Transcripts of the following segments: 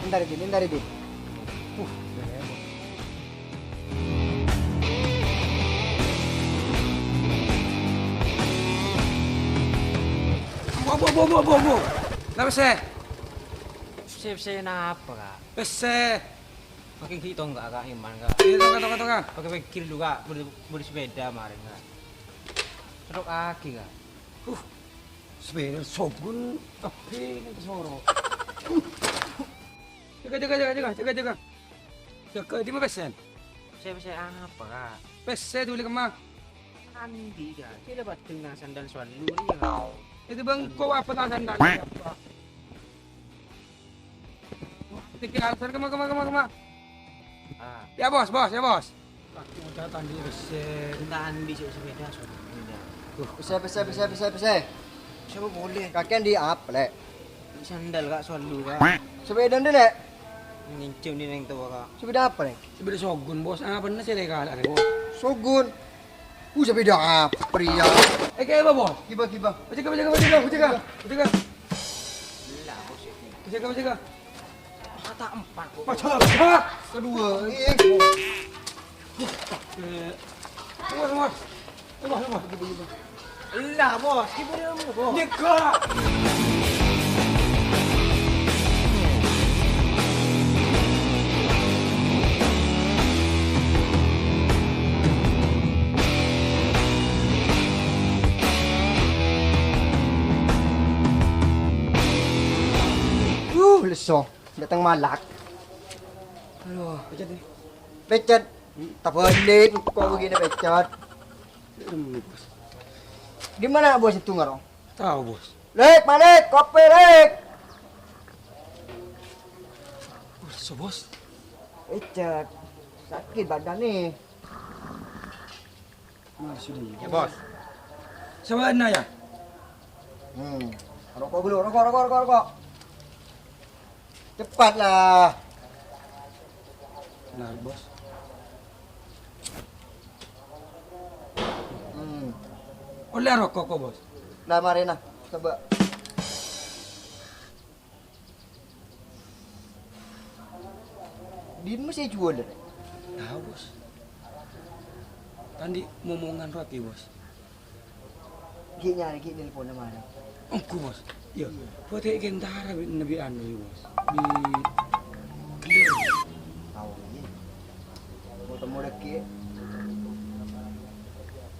Hindari, Bin. Bu. Kenapa sih? Saya apa kak? Pese. Pakai gitu enggak kak Iman kak? Iya, tengah. Pakai pikir juga beli sepeda kemarin kak. Terus kaki kak. Sepeda Shogun tapi nanti soro. Jaga. Jaga di mana pesen? Saya apa kak? Pese dulu kemana? Andi kak. Dia dapat dengan sandal selalu ya kak. Itu bang kau apa tasan dari? Tiga alasan kemana? Ah, Ya bos. Kaki udah tadi pese. kita Andi sepeda soalnya. Bisa. Siapa boleh? Kakian di up, Lek. Sandal kak selalu kak. Sepeda ndek, Lek. Ngincim di neng tua kak. Sepeda apa, Lek? Sepeda Shogun bos. Ah bener sih legal ada bos. Shogun. Sepeda apa, pria? Kayak apa bos? Kiba. Jaga. Lah bos ini. Jaga. Kata 4 kok. Macam. Kedua. Bos. Lah bos, gimana kamu bos? Jaga. Lesong. Datang malak. Aduh, macam ni. Pecet. Tak pelik kau begini pecet. Di mana bos itu ngarong? Tahu bos. Lek, Malik, kopi Lek. So bos. Pecet. Sakit badan nih. Sudah. Ya bos. Sama ya? Rokok dulu, rokok. Cepatlah. Benar bos. Oleh rokok kok bos. Nah, Marina, coba. Din masih jual deh. Tahu bos. Tadi momongan roti bos. Gini telepon mana? Engku bos. Iya. Buat kayak gentara nabi anu ya bos. Di Kendal. Tahu ini. Mau temu lagi.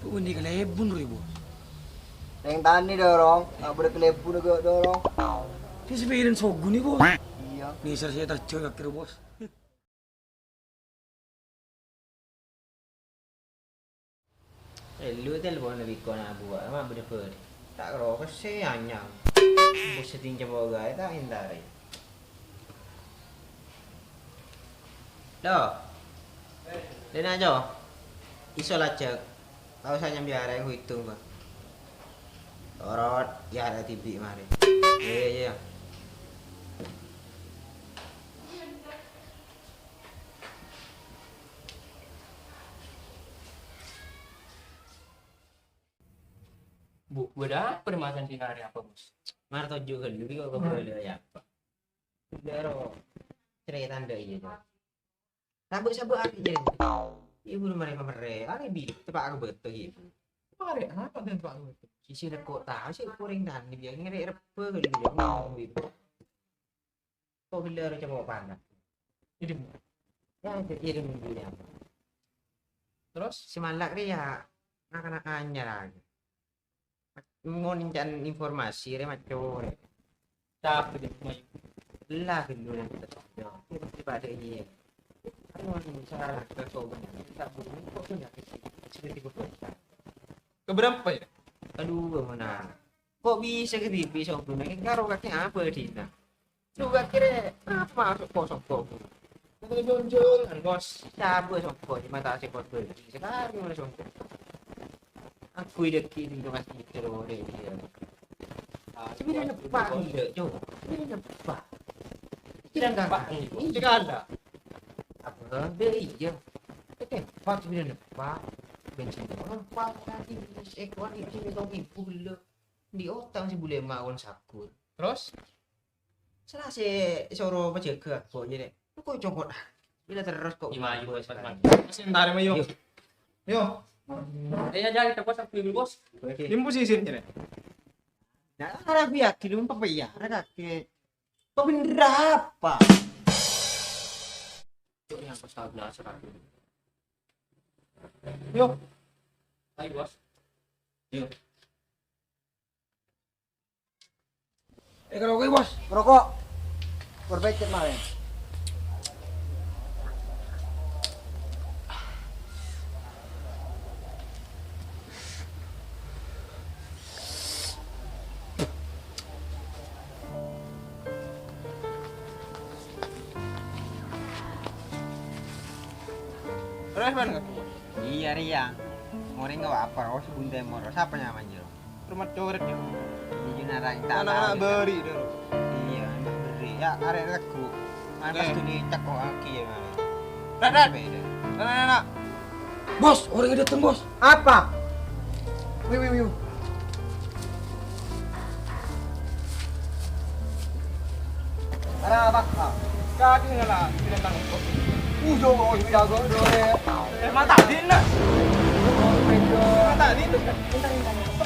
Tuh ini kelebun ri bos. Yang tani dorong, boleh kelebu dorong. Dia sepeda Shogun nih bos. Iya. Nih saya terjun akhir bos. Lu telepon lebih kau nak buat, apa bener tak kerok saya hanya bos setting coba gaya tak hindari. Dah, dia nak jo, isol aja, tahu saya biar aku hitung bang. Orot, ya ada TV mari. Iya. Bu, beda apa makan di hari apa bos? Marto juga dulu kok boleh ya apa? Dero, cerita anda iya jo. Sabuk aku jadi. Ibu rumah mereka, ada bi, tepak aku betul gitu. Mari, apa dan pak lu? Sisi ada kok tahu sih kurang dan dia ngeri repe kalau dia ngomong gitu. Kok hilang coba panas. Ini Ya jadi minggu apa? terus Si malak dia anak-anaknya lagi. Ngoncan informasi re macam re. capek deh mau Lah dulu yang kita coba. Tiba ada ini. Kan salah kita coba. Kita belum kok punya sudah tiga puluh. keberapa ya? Aduh mana? Kok bisa ke TV sombong? Karo kakek apa Dina? Coba kira apa masuk kosong kok? Kita jonjol kan Bos, sabu sombong di mata si korban. Sekarang mana sombong? Aku hidup kini dengan itu loh dia. Sebenarnya pak hidup coba. Sebenarnya pak. Tidak pak ada. jika ada Apa? Dia iya. Oke, pak sebenarnya pak. Bensin orang pak tadi ekor di sini kau ibu di otak si boleh makan sakut. terus Salah si suruh penjaga kok jadi. Kok copot ah. Bila terus kok. Gimana bos pas Sebentar ya, yo. Yo, ya jadi kita bos aku dulu bos. di posisi ini. Nah, ada aku yakin apa ya? Ada ke pemindah apa? Itu yang pas tahu belajar aku. Yo, Ayo bos. Kalau gue bos. Rokok. Perbaiki kemarin. terus mana? Iya Riang. Orang nggak apa, oh sebunda moro. Siapa namanya? Rumah coret ya. Di Junara yang tak Anak-anak tahu. beri dulu. Iya, anak beri. Ya, arek lagu. Mana Oke. tuh dicek kok aki ya mana. Dan, Beda. anak-anak. Bos, orangnya datang bos. Apa? Wih. Ada apa? Kaki ngalah, tidak tahu. Ujo, jago dole. Mata din na. Mata din. Bentar.